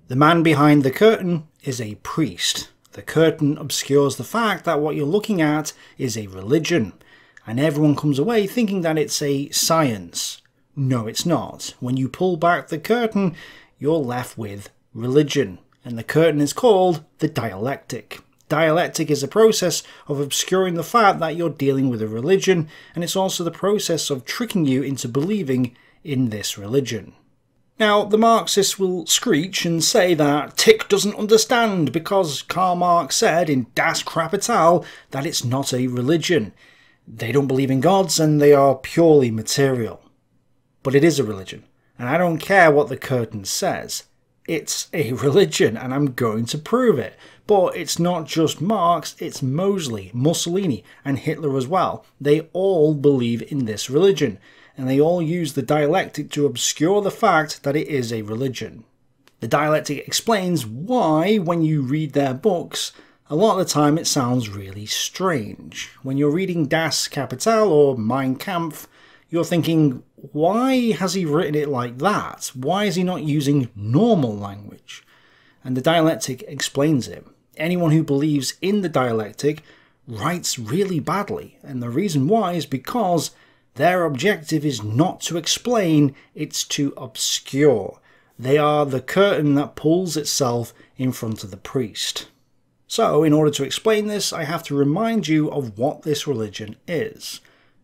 The man behind the curtain is a priest. The curtain obscures the fact that what you're looking at is a religion, and everyone comes away thinking that it's a science. No, it's not. When you pull back the curtain, you're left with religion, and the curtain is called the dialectic. Dialectic is a process of obscuring the fact that you're dealing with a religion, and it's also the process of tricking you into believing in this religion. Now, the Marxists will screech and say that Tick doesn't understand because Karl Marx said in Das Kapital that it's not a religion. They don't believe in gods and they are purely material. But it is a religion, and I don't care what the curtain says. It's a religion, and I'm going to prove it. But it's not just Marx, it's Mosley, Mussolini, and Hitler as well. They all believe in this religion, and they all use the dialectic to obscure the fact that it is a religion. The dialectic explains why, when you read their books, a lot of the time it sounds really strange. When you're reading Das Kapital or Mein Kampf, you're thinking, why has he written it like that? Why is he not using normal language? And the dialectic explains it. Anyone who believes in the dialectic writes really badly, and the reason why is because their objective is not to explain, it's to obscure. They are the curtain that pulls itself in front of the priest. So, in order to explain this, I have to remind you of what this religion is.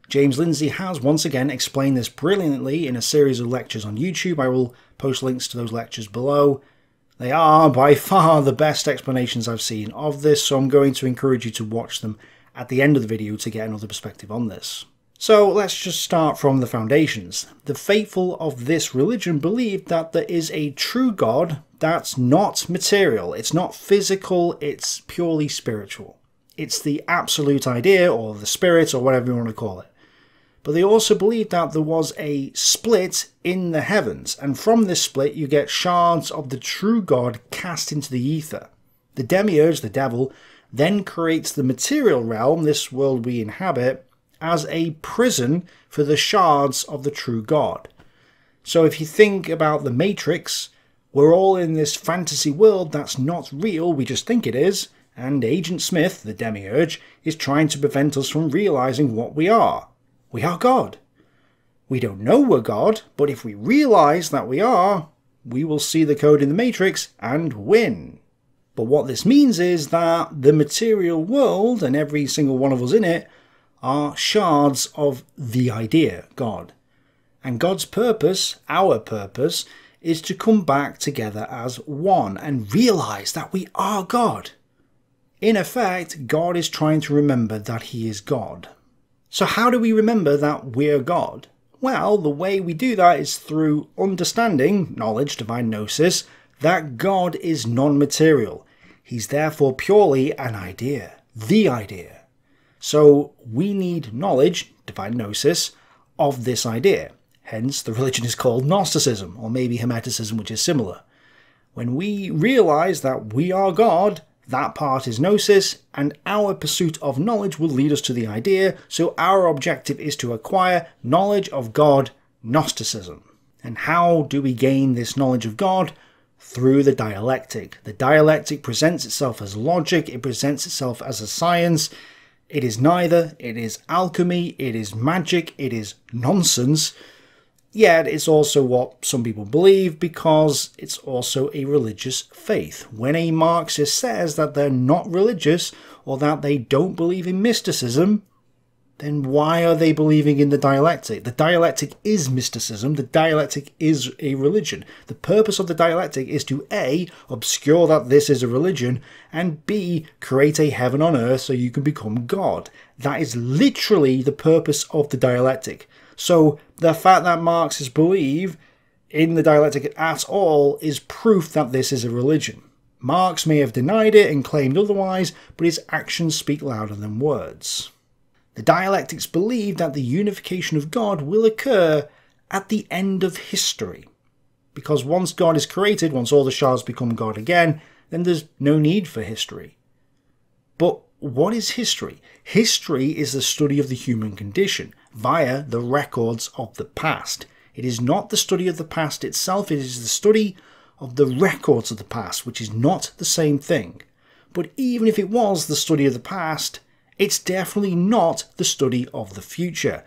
James Lindsay has once again explained this brilliantly in a series of lectures on YouTube. I will post links to those lectures below. They are by far the best explanations I've seen of this, so I'm going to encourage you to watch them at the end of the video to get another perspective on this. So let's just start from the foundations. The faithful of this religion believe that there is a true God that's not material, it's not physical, it's purely spiritual. It's the absolute idea, or the spirit, or whatever you want to call it. But they also believe that there was a split in the heavens, and from this split you get shards of the true God cast into the ether. The demiurge, the devil, then creates the material realm, this world we inhabit, as a prison for the shards of the true God. So if you think about the Matrix, we're all in this fantasy world that's not real, we just think it is, and Agent Smith, the demiurge, is trying to prevent us from realizing what we are. We are God. We don't know we're God, but if we realize that we are, we will see the code in the Matrix and win. But what this means is that the material world, and every single one of us in it, are shards of the idea, God. And God's purpose, our purpose, is to come back together as one and realize that we are God. In effect, God is trying to remember that he is God. So how do we remember that we're God? Well, the way we do that is through understanding, knowledge, divine gnosis, that God is non-material. He's therefore purely an idea, the idea. So we need knowledge, divine gnosis, of this idea. Hence, the religion is called Gnosticism, or maybe Hermeticism, which is similar. When we realize that we are God, that part is gnosis, and our pursuit of knowledge will lead us to the idea, so our objective is to acquire knowledge of God, Gnosticism. And how do we gain this knowledge of God? Through the dialectic. The dialectic presents itself as logic, it presents itself as a science. It is neither, it is alchemy, it is magic, it is nonsense. Yet it's also what some people believe because it's also a religious faith. When a Marxist says that they're not religious or that they don't believe in mysticism, then why are they believing in the dialectic? The dialectic is mysticism, the dialectic is a religion. The purpose of the dialectic is to A, obscure that this is a religion, and B, create a heaven on earth so you can become God. That is literally the purpose of the dialectic. So the fact that Marxists believe in the dialectic at all is proof that this is a religion. Marx may have denied it and claimed otherwise, but his actions speak louder than words. The dialectics believe that the unification of God will occur at the end of history. Because once God is created, once all the shards become God again, then there's no need for history. But what is history? History is the study of the human condition via the records of the past. It is not the study of the past itself, it is the study of the records of the past, which is not the same thing. But even if it was the study of the past, it's definitely not the study of the future.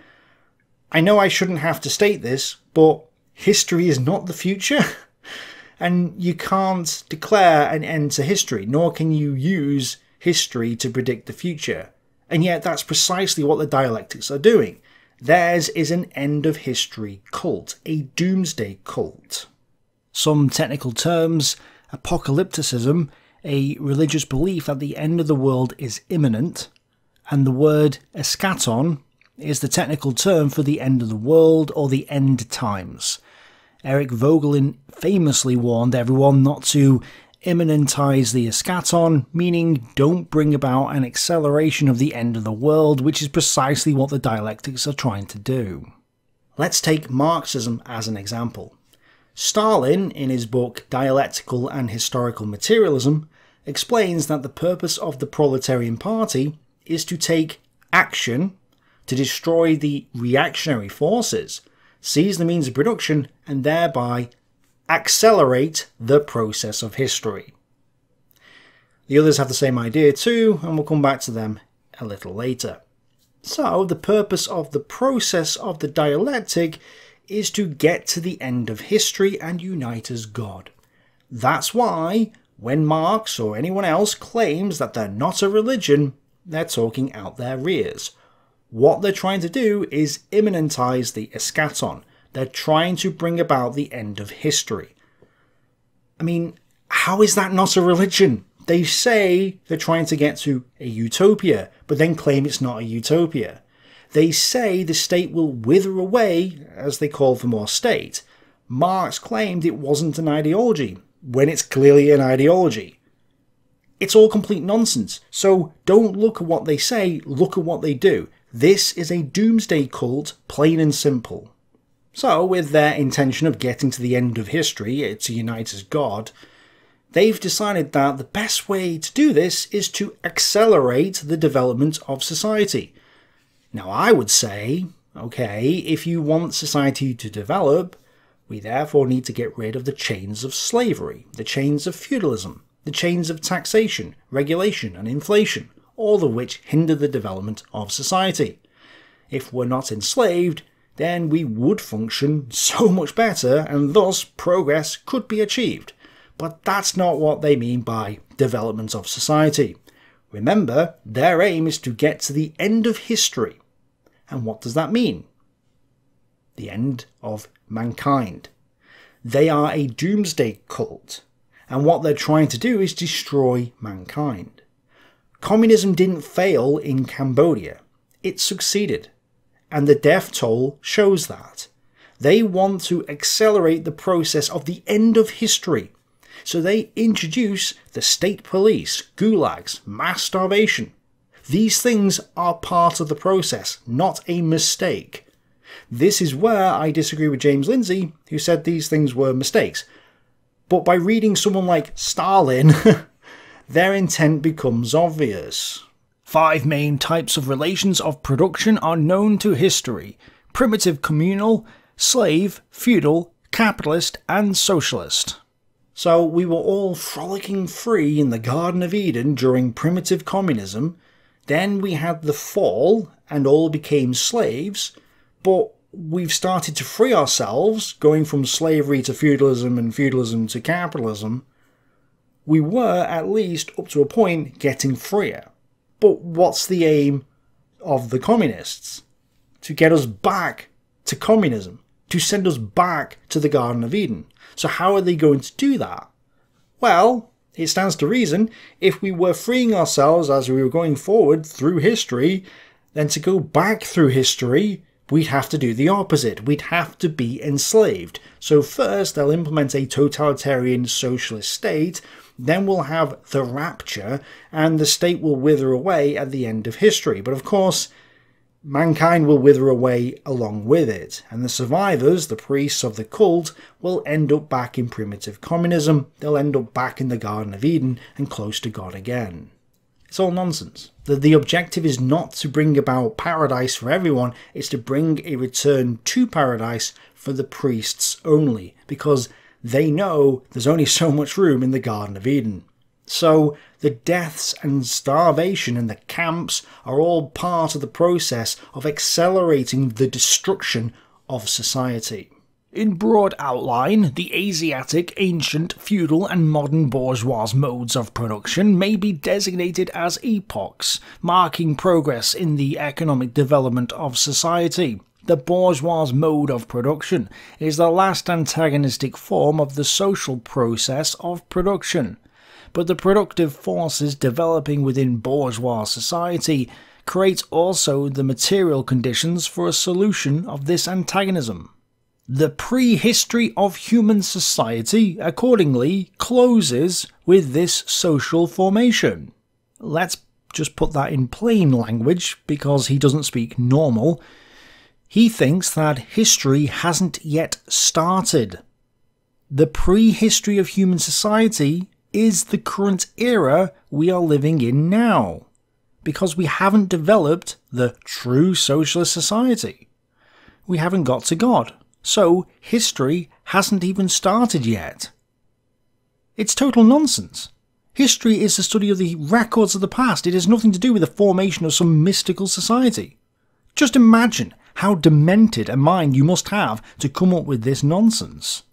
I know I shouldn't have to state this, but history is not the future. And you can't declare an end to history, nor can you use history to predict the future. And yet that's precisely what the dialectics are doing. Theirs is an end of history cult, a doomsday cult. Some technical terms: apocalypticism, a religious belief that the end of the world is imminent, and the word eschaton is the technical term for the end of the world or the end times. Eric Vogelin famously warned everyone not to immanentize the eschaton, meaning don't bring about an acceleration of the end of the world, which is precisely what the dialectics are trying to do. Let's take Marxism as an example. Stalin, in his book Dialectical and Historical Materialism, explains that the purpose of the proletarian party is to take action to destroy the reactionary forces, seize the means of production, and thereby accelerate the process of history. The others have the same idea too, and we'll come back to them a little later. So, the purpose of the process of the dialectic is to get to the end of history and unite as God. That's why, when Marx or anyone else claims that they're not a religion, they're talking out their rears. What they're trying to do is immanentize the eschaton. They're trying to bring about the end of history. I mean, how is that not a religion? They say they're trying to get to a utopia, but then claim it's not a utopia. They say the state will wither away as they call for more state. Marx claimed it wasn't an ideology, when it's clearly an ideology. It's all complete nonsense, so don't look at what they say, look at what they do. This is a doomsday cult, plain and simple. So, with their intention of getting to the end of history, to unite as God, they've decided that the best way to do this is to accelerate the development of society. Now I would say, okay, if you want society to develop, we therefore need to get rid of the chains of slavery, the chains of feudalism, the chains of taxation, regulation and inflation, all of which hinder the development of society. If we're not enslaved, then we would function so much better and thus progress could be achieved. But that's not what they mean by development of society. Remember, their aim is to get to the end of history. And what does that mean? The end of mankind. They are a doomsday cult, and what they're trying to do is destroy mankind. Communism didn't fail in Cambodia. It succeeded. And the death toll shows that. They want to accelerate the process of the end of history. So they introduce the state police, gulags, mass starvation. These things are part of the process, not a mistake. This is where I disagree with James Lindsay, who said these things were mistakes. But by reading someone like Stalin, their intent becomes obvious. 5 main types of relations of production are known to history: primitive communal, slave, feudal, capitalist, and socialist. So we were all frolicking free in the Garden of Eden during primitive communism, then we had the fall and all became slaves, but we've started to free ourselves, going from slavery to feudalism and feudalism to capitalism. We were, at least up to a point, getting freer. But what's the aim of the communists? To get us back to communism, to send us back to the Garden of Eden. So how are they going to do that? Well, it stands to reason, if we were freeing ourselves as we were going forward through history, then to go back through history, we'd have to do the opposite. We'd have to be enslaved. So first they'll implement a totalitarian socialist state, then we'll have the rapture, and the state will wither away at the end of history. But of course, mankind will wither away along with it, and the survivors, the priests of the cult, will end up back in primitive communism. They'll end up back in the Garden of Eden and close to God again. It's all nonsense. The objective is not to bring about paradise for everyone, it's to bring a return to paradise for the priests only, because They know there's only so much room in the Garden of Eden. So the deaths and starvation and the camps are all part of the process of accelerating the destruction of society. In broad outline, the Asiatic, ancient, feudal and modern bourgeois modes of production may be designated as epochs, marking progress in the economic development of society. The bourgeois mode of production is the last antagonistic form of the social process of production. But the productive forces developing within bourgeois society create also the material conditions for a solution of this antagonism. The prehistory of human society, accordingly, closes with this social formation. Let's just put that in plain language, because he doesn't speak normal. He thinks that history hasn't yet started. The prehistory of human society is the current era we are living in now, because we haven't developed the true socialist society. We haven't got to God. So history hasn't even started yet. It's total nonsense. History is the study of the records of the past. It has nothing to do with the formation of some mystical society. Just imagine how demented a mind you must have to come up with this nonsense.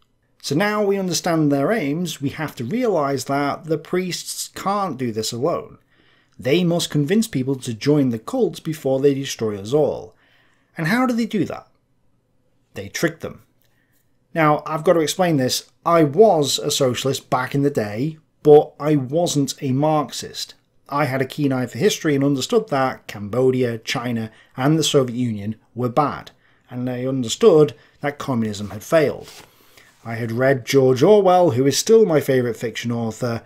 So now we understand their aims, we have to realise that the priests can't do this alone. They must convince people to join the cult before they destroy us all. And how do they do that? They trick them. Now, I've got to explain this. I was a socialist back in the day, but I wasn't a Marxist. I had a keen eye for history and understood that Cambodia, China and the Soviet Union were bad, and I understood that communism had failed. I had read George Orwell, who is still my favourite fiction author,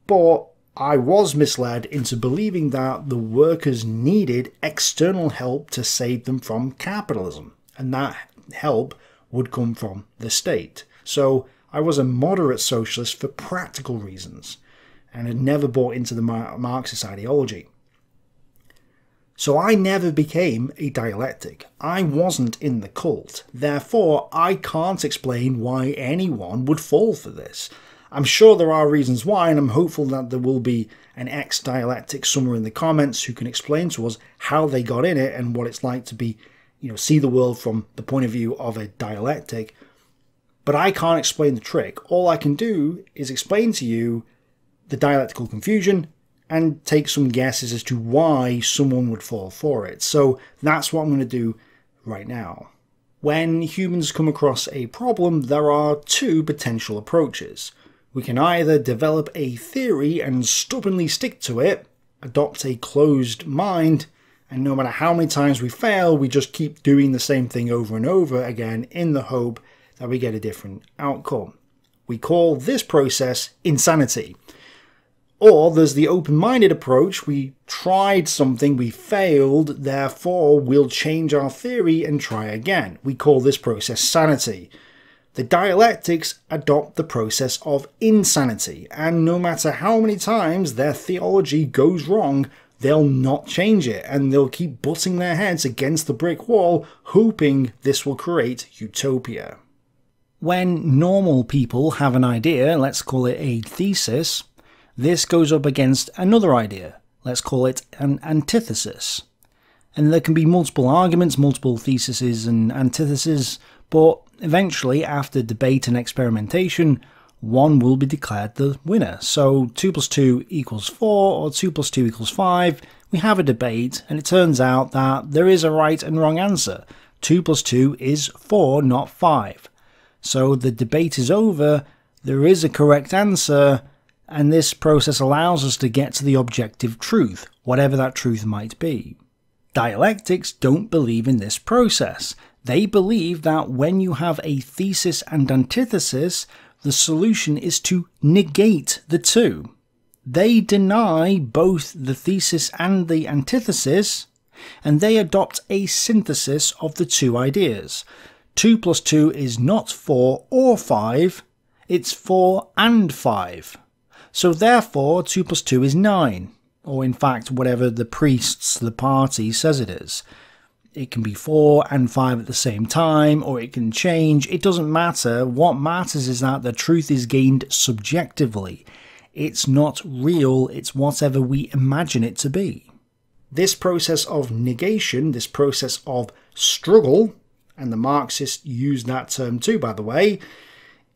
but I was misled into believing that the workers needed external help to save them from capitalism, and that help would come from the state. So I was a moderate socialist for practical reasons, and had never bought into the Marxist ideology. So I never became a dialectic. I wasn't in the cult. Therefore, I can't explain why anyone would fall for this. I'm sure there are reasons why, and I'm hopeful that there will be an ex-dialectic somewhere in the comments who can explain to us how they got in it and what it's like to be, see the world from the point of view of a dialectic. But I can't explain the trick. All I can do is explain to you the dialectical confusion and take some guesses as to why someone would fall for it. So that's what I'm going to do right now. When humans come across a problem, there are two potential approaches. We can either develop a theory and stubbornly stick to it, adopt a closed mind, and no matter how many times we fail, we just keep doing the same thing over and over again in the hope that we get a different outcome. We call this process insanity. Or there's the open-minded approach. We tried something, we failed, therefore we'll change our theory and try again. We call this process sanity. The dialectics adopt the process of insanity, and no matter how many times their theology goes wrong, they'll not change it, and they'll keep butting their heads against the brick wall, hoping this will create utopia. When normal people have an idea, let's call it a thesis, this goes up against another idea, let's call it an antithesis. And there can be multiple arguments, multiple theses and antitheses, but eventually, after debate and experimentation, one will be declared the winner. So 2 + 2 = 4, or 2 + 2 = 5, we have a debate, and it turns out that there is a right and wrong answer. 2 + 2 is 4, not 5. So the debate is over, there is a correct answer, and this process allows us to get to the objective truth, whatever that truth might be. Dialectics don't believe in this process. They believe that when you have a thesis and antithesis, the solution is to negate the two. They deny both the thesis and the antithesis, and they adopt a synthesis of the two ideas. 2 + 2 is not 4 or 5, it's 4 and 5. So therefore 2 + 2 is 9, or in fact whatever the priests, the party, says it is. It can be 4 and 5 at the same time, or it can change. It doesn't matter. What matters is that the truth is gained subjectively. It's not real, it's whatever we imagine it to be. This process of negation, this process of struggle, and the Marxists use that term too, by the way,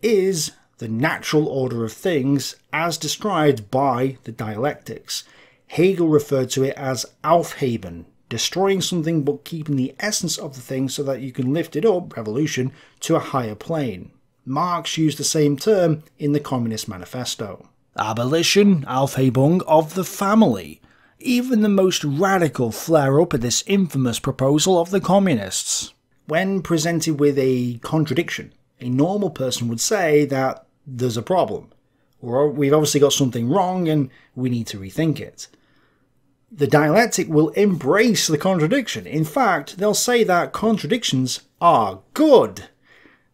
is the natural order of things as described by the dialectics. Hegel referred to it as Aufheben, destroying something but keeping the essence of the thing so that you can lift it up, revolution, to a higher plane. Marx used the same term in the Communist Manifesto. Abolition, Aufhebung of the family. Even the most radical flare up at this infamous proposal of the communists. When presented with a contradiction, a normal person would say that there's a problem. We've obviously got something wrong and we need to rethink it. The dialectic will embrace the contradiction. In fact, they'll say that contradictions are good.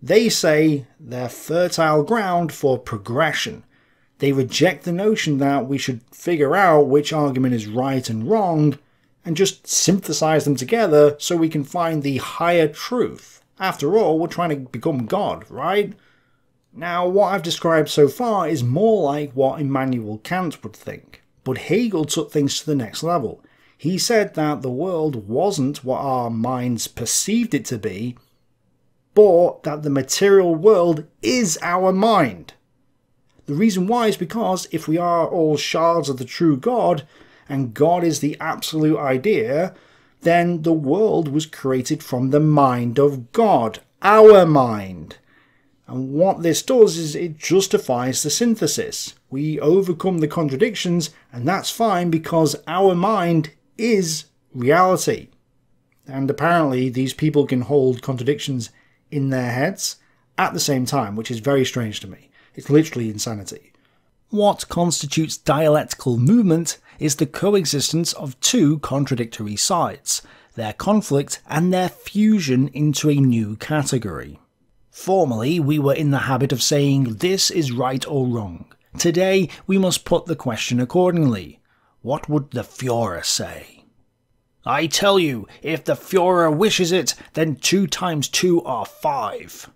They say they're fertile ground for progression. They reject the notion that we should figure out which argument is right and wrong and just synthesize them together so we can find the higher truth. After all, we're trying to become God, right? Now, what I've described so far is more like what Immanuel Kant would think. But Hegel took things to the next level. He said that the world wasn't what our minds perceived it to be, but that the material world is our mind. The reason why is because if we are all shards of the true God, and God is the absolute idea, then the world was created from the mind of God, our mind. And what this does is it justifies the synthesis. We overcome the contradictions, and that's fine because our mind is reality. And apparently these people can hold contradictions in their heads at the same time, which is very strange to me. It's literally insanity. What constitutes dialectical movement is the coexistence of two contradictory sides, their conflict and their fusion into a new category. Formerly, we were in the habit of saying this is right or wrong. Today, we must put the question accordingly. What would the Führer say? I tell you, if the Führer wishes it, then 2 times 2 are 5.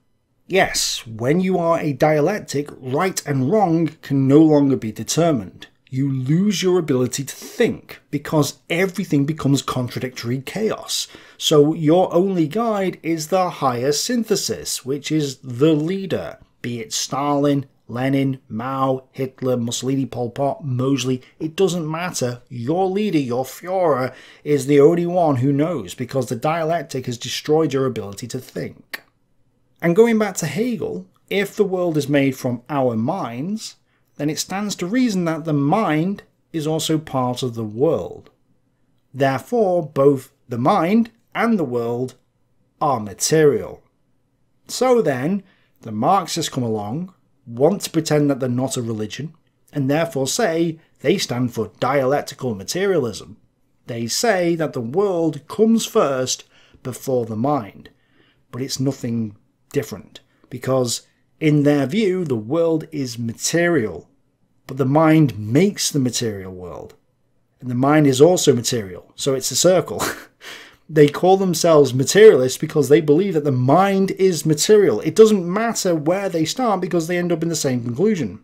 Yes, when you are a dialectic, right and wrong can no longer be determined. You lose your ability to think, because everything becomes contradictory chaos. So your only guide is the higher synthesis, which is the leader, be it Stalin, Lenin, Mao, Hitler, Mussolini, Pol Pot, Mosley, it doesn't matter. Your leader, your Führer, is the only one who knows, because the dialectic has destroyed your ability to think. And going back to Hegel, if the world is made from our minds, then it stands to reason that the mind is also part of the world. Therefore, both the mind and the world are material. So then, the Marxists come along, want to pretend that they're not a religion, and therefore say they stand for dialectical materialism. They say that the world comes first before the mind, but it's nothing different, because in their view the world is material, but the mind makes the material world, and the mind is also material, so it's a circle. They call themselves materialists because they believe that the mind is material. It doesn't matter where they start because they end up in the same conclusion.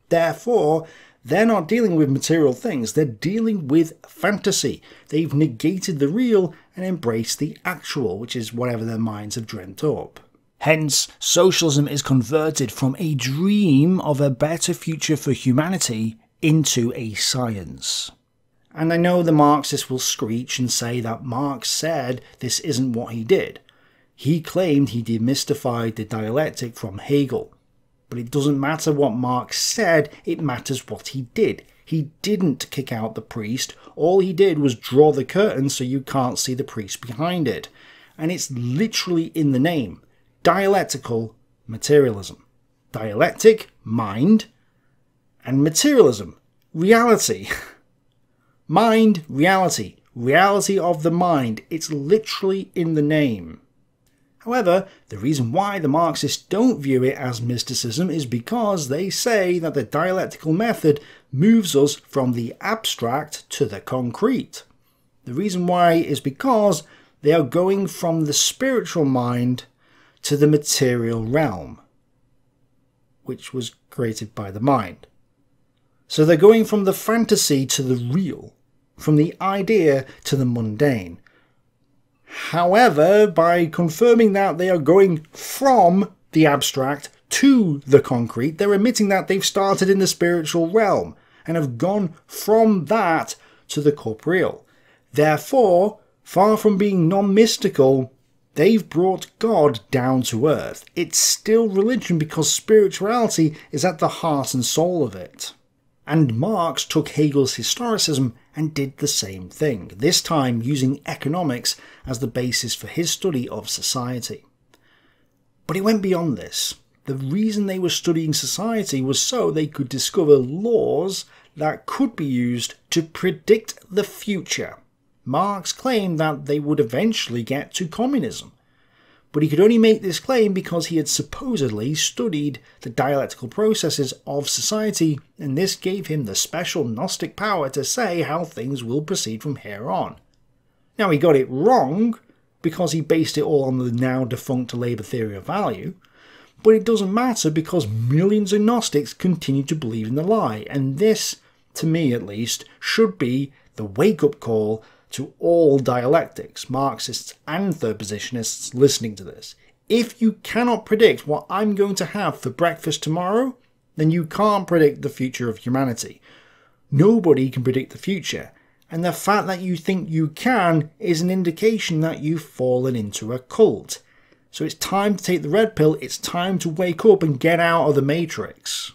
Therefore, they're not dealing with material things, they're dealing with fantasy. They've negated the real and embraced the actual, which is whatever their minds have dreamt up. Hence, socialism is converted from a dream of a better future for humanity into a science. And I know the Marxists will screech and say that Marx said this isn't what he did. He claimed he demystified the dialectic from Hegel. But it doesn't matter what Marx said, it matters what he did. He didn't kick out the priest, all he did was draw the curtain so you can't see the priest behind it. And it's literally in the name. Dialectical materialism. Dialectic, mind, and materialism, reality. Mind, reality. Reality of the mind. It's literally in the name. However, the reason why the Marxists don't view it as mysticism is because they say that the dialectical method moves us from the abstract to the concrete. The reason why is because They are going from the spiritual mind to the material realm, which was created by the mind. So they're going from the fantasy to the real, from the idea to the mundane. However, by confirming that they are going from the abstract to the concrete, they're admitting that they've started in the spiritual realm and have gone from that to the corporeal. Therefore, far from being non-mystical, they've brought God down to earth. It's still religion because spirituality is at the heart and soul of it. And Marx took Hegel's historicism and did the same thing, this time using economics as the basis for his study of society. But he went beyond this. The reason they were studying society was so they could discover laws that could be used to predict the future. Marx claimed that they would eventually get to communism, but he could only make this claim because he had supposedly studied the dialectical processes of society, and this gave him the special Gnostic power to say how things will proceed from here on. Now, he got it wrong because he based it all on the now defunct Labour theory of value, but it doesn't matter because millions of Gnostics continue to believe in the lie, and this, to me at least, should be the wake-up call to all dialectics, Marxists and third positionists listening to this. If you cannot predict what I'm going to have for breakfast tomorrow, then you can't predict the future of humanity. Nobody can predict the future, and the fact that you think you can is an indication that you've fallen into a cult. So it's time to take the red pill, it's time to wake up and get out of the matrix.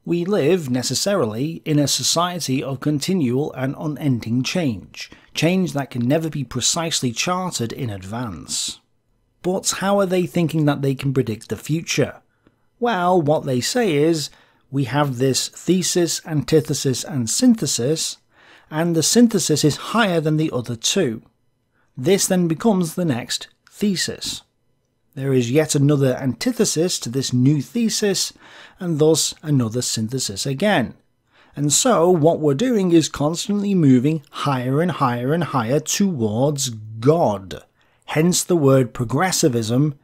We live, necessarily, in a society of continual and unending change. Change that can never be precisely charted in advance. But how are they thinking that they can predict the future? Well, what they say is, we have this thesis, antithesis and synthesis, and the synthesis is higher than the other two. This then becomes the next thesis. There is yet another antithesis to this new thesis, and thus another synthesis again. And so what we're doing is constantly moving higher and higher and higher towards God. Hence the word progressivism,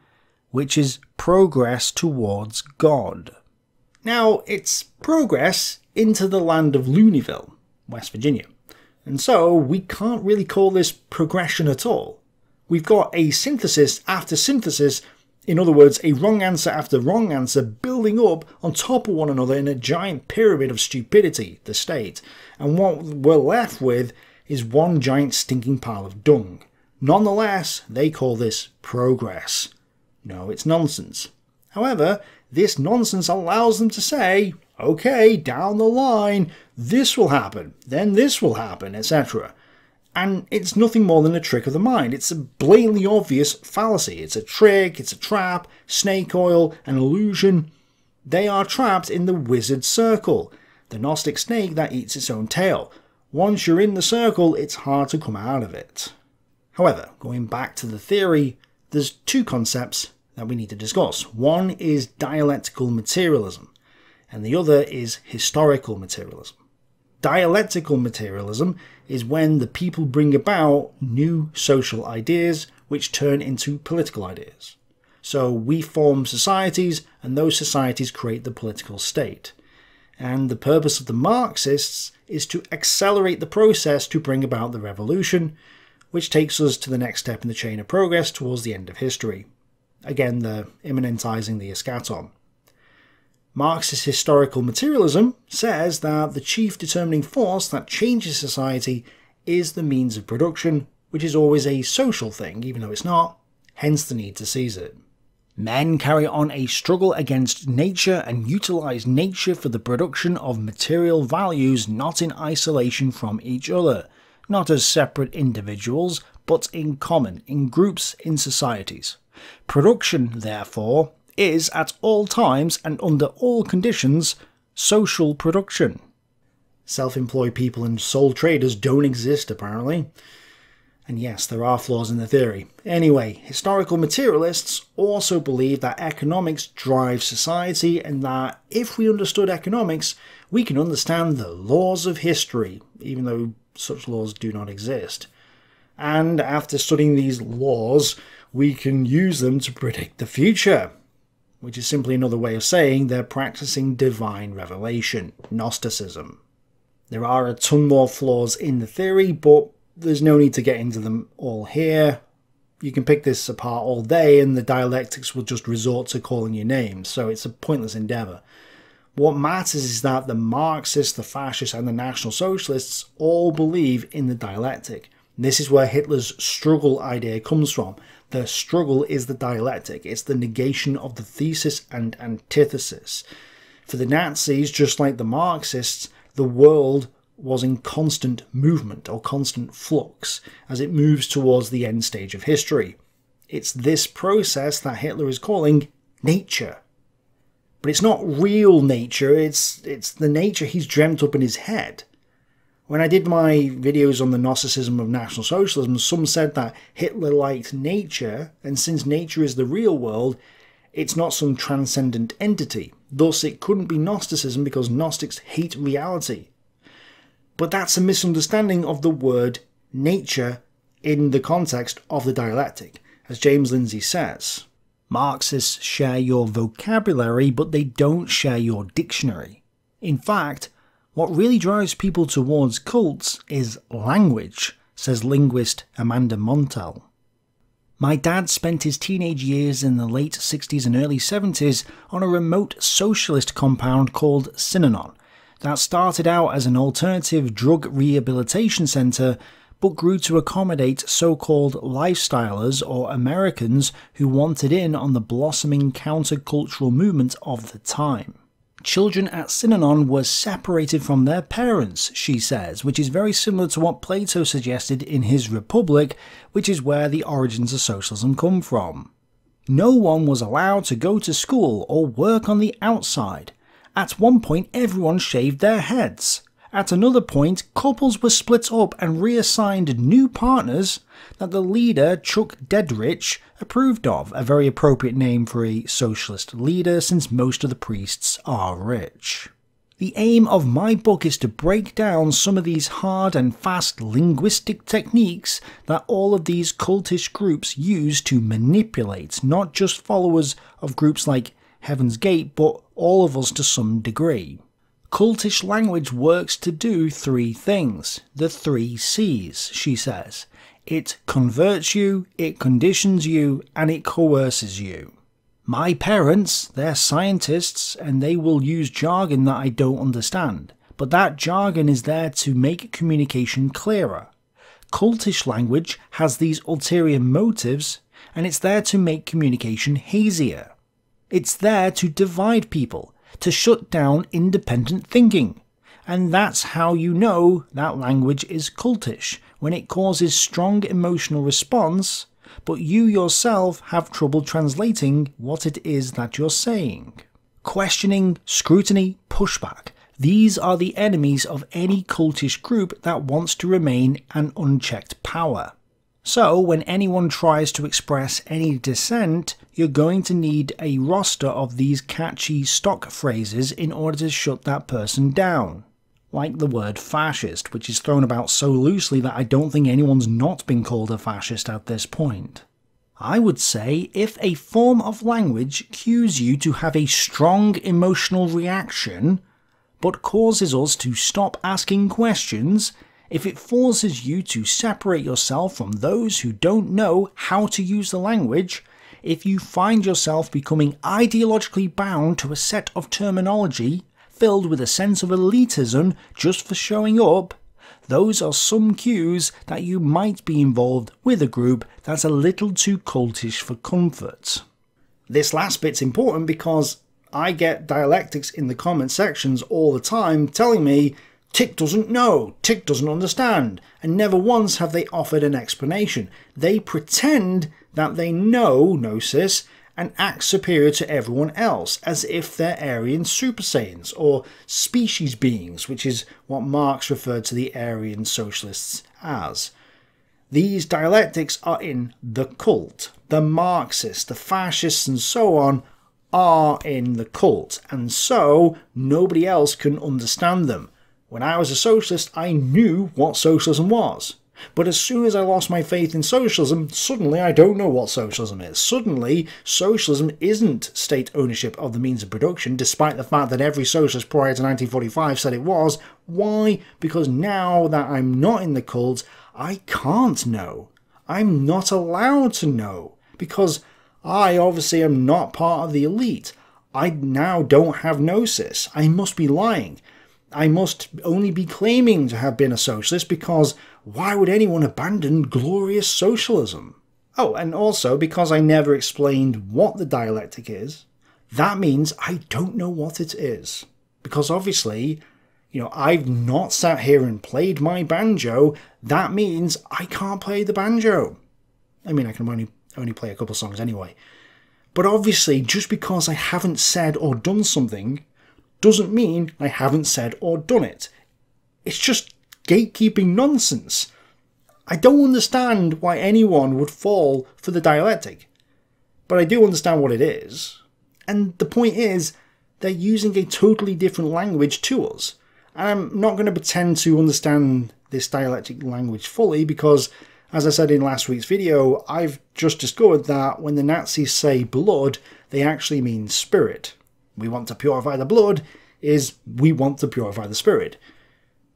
which is progress towards God. Now, it's progress into the land of Looneyville, West Virginia. And so we can't really call this progression at all. We've got a synthesis after synthesis, in other words, a wrong answer after wrong answer building up on top of one another in a giant pyramid of stupidity, the state. And what we're left with is one giant stinking pile of dung. Nonetheless, they call this progress. No, it's nonsense. However, this nonsense allows them to say, okay, down the line, this will happen, then this will happen, etc. And it's nothing more than a trick of the mind. It's a blatantly obvious fallacy. It's a trick, it's a trap, snake oil, an illusion. They are trapped in the wizard circle, the Gnostic snake that eats its own tail. Once you're in the circle, it's hard to come out of it. However, going back to the theory, there's two concepts that we need to discuss. One is dialectical materialism, and the other is historical materialism. Dialectical materialism is when the people bring about new social ideas which turn into political ideas. So we form societies, and those societies create the political state. And the purpose of the Marxists is to accelerate the process to bring about the revolution, which takes us to the next step in the chain of progress towards the end of history. Again, the immanentizing the eschaton. Marxist historical materialism says that the chief determining force that changes society is the means of production, which is always a social thing, even though it's not, hence the need to seize it. Men carry on a struggle against nature and utilize nature for the production of material values not in isolation from each other, not as separate individuals, but in common, in groups, in societies. Production, therefore, is at all times and under all conditions social production. Self-employed people and sole traders don't exist, apparently. And yes, there are flaws in the theory. Anyway, historical materialists also believe that economics drives society, and that if we understood economics, we can understand the laws of history, even though such laws do not exist. and after studying these laws, we can use them to predict the future. Which is simply another way of saying they're practicing divine revelation, Gnosticism. There are a ton more flaws in the theory, but there's no need to get into them all here. You can pick this apart all day and the dialectics will just resort to calling you names, so it's a pointless endeavour. What matters is that the Marxists, the Fascists and the National Socialists all believe in the dialectic. This is where Hitler's struggle idea comes from. The struggle is the dialectic. It's the negation of the thesis and antithesis. For the Nazis, just like the Marxists, the world was in constant movement or constant flux as it moves towards the end stage of history. It's this process that Hitler is calling nature. But it's not real nature, it's the nature he's dreamt up in his head. When I did my videos on the Gnosticism of National Socialism, some said that Hitler liked nature, and since nature is the real world, it's not some transcendent entity. Thus, it couldn't be Gnosticism because Gnostics hate reality. But that's a misunderstanding of the word nature in the context of the dialectic, as James Lindsay says. Marxists share your vocabulary, but they don't share your dictionary. In fact, what really drives people towards cults is language, says linguist Amanda Montel. My dad spent his teenage years in the late 60s and early 70s on a remote socialist compound called Synanon that started out as an alternative drug rehabilitation centre but grew to accommodate so-called lifestylers or Americans who wanted in on the blossoming countercultural movement of the time. Children at Synanon were separated from their parents, she says, which is very similar to what Plato suggested in his Republic, which is where the origins of socialism come from. No one was allowed to go to school or work on the outside. At one point, everyone shaved their heads. At another point, couples were split up and reassigned new partners that the leader, Chuck Dedrich, approved of, a very appropriate name for a socialist leader since most of the priests are rich. The aim of my book is to break down some of these hard and fast linguistic techniques that all of these cultish groups use to manipulate not just followers of groups like Heaven's Gate, but all of us to some degree. Cultish language works to do three things, the 3 C's, she says. It converts you, it conditions you, and it coerces you. My parents, they're scientists, and they will use jargon that I don't understand, but that jargon is there to make communication clearer. Cultish language has these ulterior motives, and it's there to make communication hazier. It's there to divide people, to shut down independent thinking. And that's how you know that language is cultish, when it causes strong emotional response, but you yourself have trouble translating what it is that you're saying. Questioning, scrutiny, pushback. These are the enemies of any cultish group that wants to remain an unchecked power. So, when anyone tries to express any dissent, you're going to need a roster of these catchy stock phrases in order to shut that person down. Like the word fascist, which is thrown about so loosely that I don't think anyone's not been called a fascist at this point. I would say if a form of language cues you to have a strong emotional reaction, but causes us to stop asking questions, if it forces you to separate yourself from those who don't know how to use the language, if you find yourself becoming ideologically bound to a set of terminology filled with a sense of elitism just for showing up, those are some cues that you might be involved with a group that's a little too cultish for comfort. This last bit's important because I get dialectics in the comment sections all the time telling me Tick doesn't know, Tick doesn't understand, and never once have they offered an explanation. They pretend that they know Gnosis and act superior to everyone else, as if they're Aryan Super Saiyans, or species beings, which is what Marx referred to the Aryan socialists as. These dialectics are in the cult. The Marxists, the fascists and so on are in the cult, and so nobody else can understand them. When I was a socialist, I knew what socialism was. But as soon as I lost my faith in socialism, suddenly I don't know what socialism is. Suddenly, socialism isn't state ownership of the means of production, despite the fact that every socialist prior to 1945 said it was. Why? Because now that I'm not in the cult, I can't know. I'm not allowed to know. Because I obviously am not part of the elite. I now don't have gnosis. I must be lying. I must only be claiming to have been a socialist, because why would anyone abandon glorious socialism? Oh, and also because I never explained what the dialectic is, that means I don't know what it is. Because obviously, I've not sat here and played my banjo. That means I can't play the banjo. I mean, I can only play a couple songs anyway. But obviously, just because I haven't said or done something doesn't mean I haven't said or done it. It's just gatekeeping nonsense. I don't understand why anyone would fall for the dialectic, but I do understand what it is. And the point is, they're using a totally different language to us. And I'm not going to pretend to understand this dialectic language fully, because, as I said in last week's video, I've just discovered that when the Nazis say blood, they actually mean spirit. We want to purify the blood is we want to purify the spirit.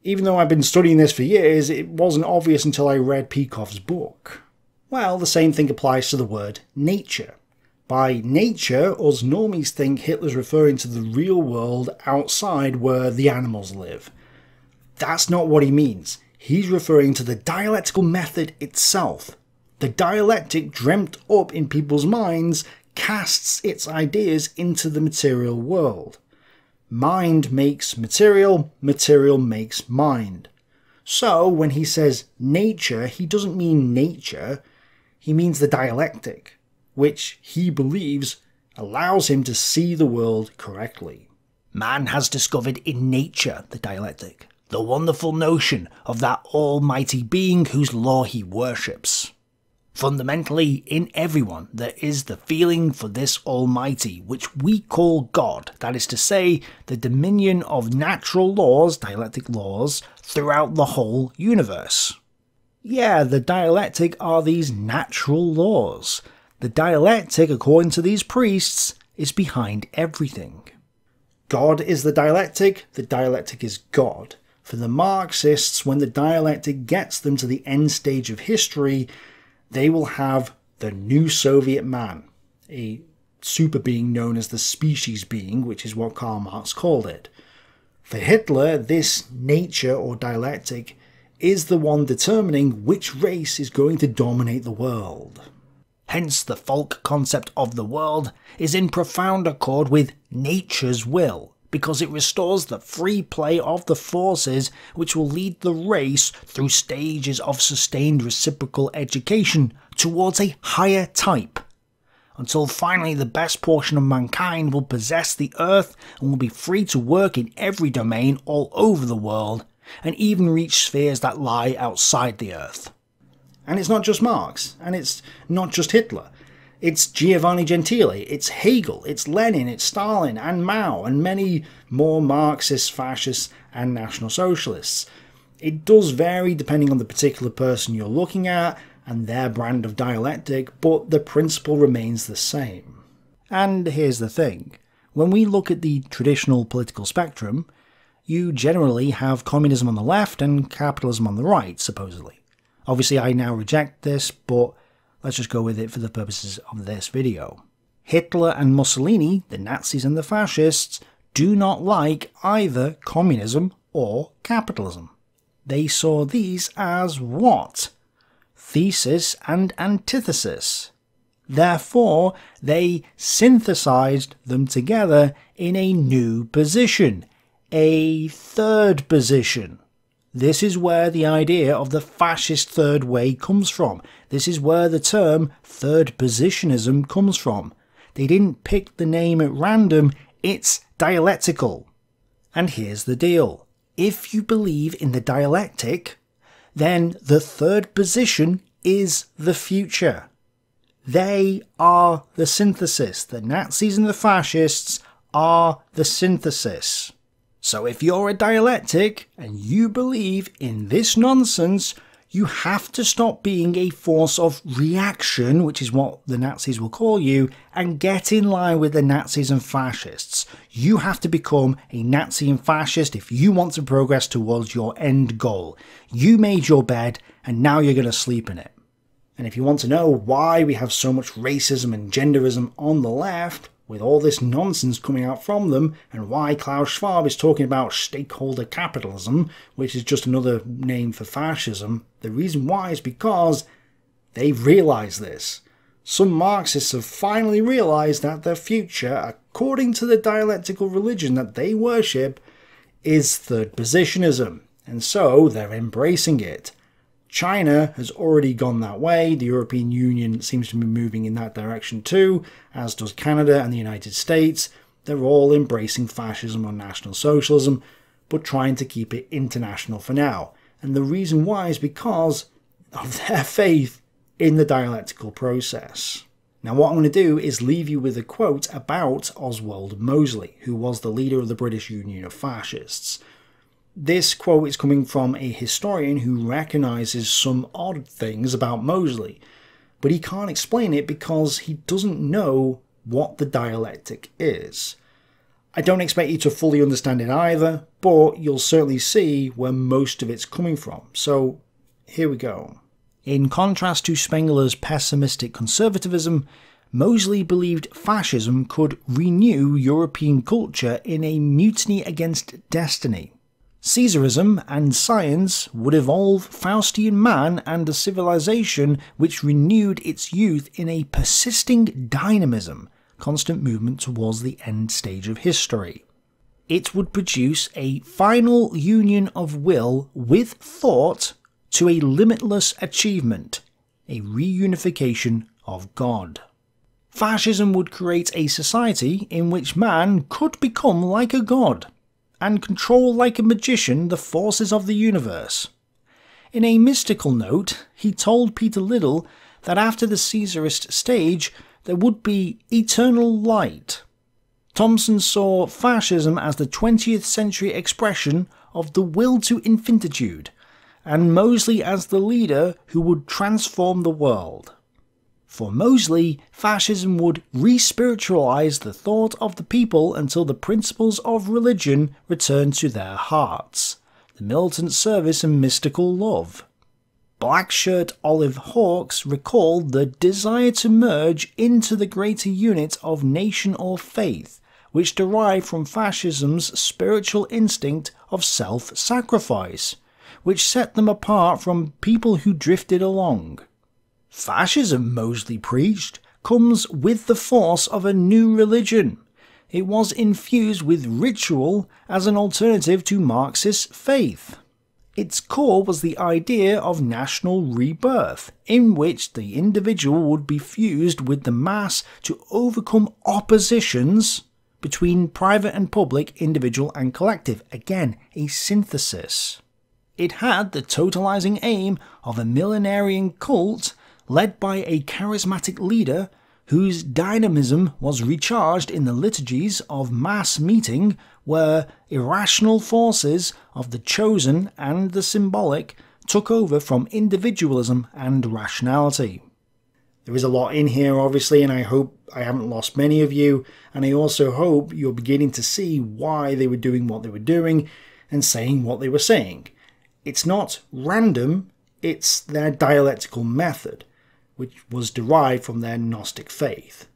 Even though I've been studying this for years, it wasn't obvious until I read Peikoff's book. Well, the same thing applies to the word nature. By nature, us normies think Hitler's referring to the real world outside where the animals live. That's not what he means. He's referring to the dialectical method itself. The dialectic dreamt up in people's minds casts its ideas into the material world. Mind makes material, material makes mind. So when he says nature, he doesn't mean nature, he means the dialectic, which he believes allows him to see the world correctly. Man has discovered in nature the dialectic, the wonderful notion of that almighty being whose law he worships. Fundamentally, in everyone, there is the feeling for this almighty, which we call God, that is to say, the dominion of natural laws, dialectic laws, throughout the whole universe. Yeah, the dialectic are these natural laws. The dialectic, according to these priests, is behind everything. God is the dialectic is God. For the Marxists, when the dialectic gets them to the end stage of history, they will have the new Soviet man, a super being known as the species being, which is what Karl Marx called it. For Hitler, this nature or dialectic is the one determining which race is going to dominate the world. Hence, the folk concept of the world is in profound accord with nature's will, because it restores the free play of the forces which will lead the race through stages of sustained reciprocal education towards a higher type, until finally the best portion of mankind will possess the earth and will be free to work in every domain all over the world, and even reach spheres that lie outside the earth. And it's not just Marx, and it's not just Hitler. It's Giovanni Gentile, it's Hegel, it's Lenin, it's Stalin, and Mao, and many more Marxists, fascists, and National Socialists. It does vary depending on the particular person you're looking at and their brand of dialectic, but the principle remains the same. And here's the thing. When we look at the traditional political spectrum, you generally have communism on the left and capitalism on the right, supposedly. Obviously, I now reject this, but let's just go with it for the purposes of this video. Hitler and Mussolini, the Nazis and the fascists, do not like either communism or capitalism. They saw these as what? Thesis and antithesis. Therefore, they synthesized them together in a new position, a third position. This is where the idea of the fascist third way comes from. This is where the term third positionism comes from. They didn't pick the name at random, it's dialectical. And here's the deal. If you believe in the dialectic, then the third position is the future. They are the synthesis. The Nazis and the fascists are the synthesis. So if you're a dialectic and you believe in this nonsense, You have to stop being a force of reaction, which is what the Nazis will call you, and get in line with the Nazis and fascists. You have to become a Nazi and fascist if you want to progress towards your end goal. You made your bed, and now you're going to sleep in it. And if you want to know why we have so much racism and genderism on the left, with all this nonsense coming out from them, and why Klaus Schwab is talking about stakeholder capitalism, which is just another name for fascism, the reason why is because they've realised this. Some Marxists have finally realised that their future, according to the dialectical religion that they worship, is third positionism, and so they're embracing it. China has already gone that way, the European Union seems to be moving in that direction too, as does Canada and the United States. They're all embracing fascism or National Socialism, but trying to keep it international for now. And the reason why is because of their faith in the dialectical process. Now what I'm going to do is leave you with a quote about Oswald Mosley, who was the leader of the British Union of Fascists. This quote is coming from a historian who recognises some odd things about Mosley, but he can't explain it because he doesn't know what the dialectic is. I don't expect you to fully understand it either, but you'll certainly see where most of it's coming from. So here we go. In contrast to Spengler's pessimistic conservatism, Mosley believed fascism could renew European culture in a mutiny against destiny. Caesarism and science would evolve Faustian man and a civilization which renewed its youth in a persisting dynamism, constant movement towards the end stage of history. It would produce a final union of will with thought to a limitless achievement, a reunification of God. Fascism would create a society in which man could become like a god, and control like a magician the forces of the universe. In a mystical note, he told Peter Liddell that after the Caesarist stage there would be eternal light. Thomson saw fascism as the 20th century expression of the will to infinitude, and Mosley as the leader who would transform the world. For Mosley, fascism would re-spiritualise the thought of the people until the principles of religion returned to their hearts, the militant service and mystical love. Black-shirt Olive Hawks recalled the desire to merge into the greater unit of nation or faith, which derived from fascism's spiritual instinct of self-sacrifice, which set them apart from people who drifted along. Fascism, Mosley preached, comes with the force of a new religion. It was infused with ritual as an alternative to Marxist faith. Its core was the idea of national rebirth, in which the individual would be fused with the mass to overcome oppositions between private and public, individual and collective. Again, a synthesis. It had the totalizing aim of a millenarian cult led by a charismatic leader whose dynamism was recharged in the liturgies of mass meeting, where irrational forces of the chosen and the symbolic took over from individualism and rationality. There is a lot in here obviously, and I hope I haven't lost many of you, and I also hope you're beginning to see why they were doing what they were doing and saying what they were saying. It's not random, it's their dialectical method, which was derived from their Gnostic faith.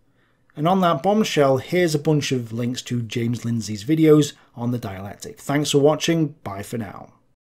And on that bombshell, here's a bunch of links to James Lindsay's videos on the dialectic. Thanks for watching, bye for now.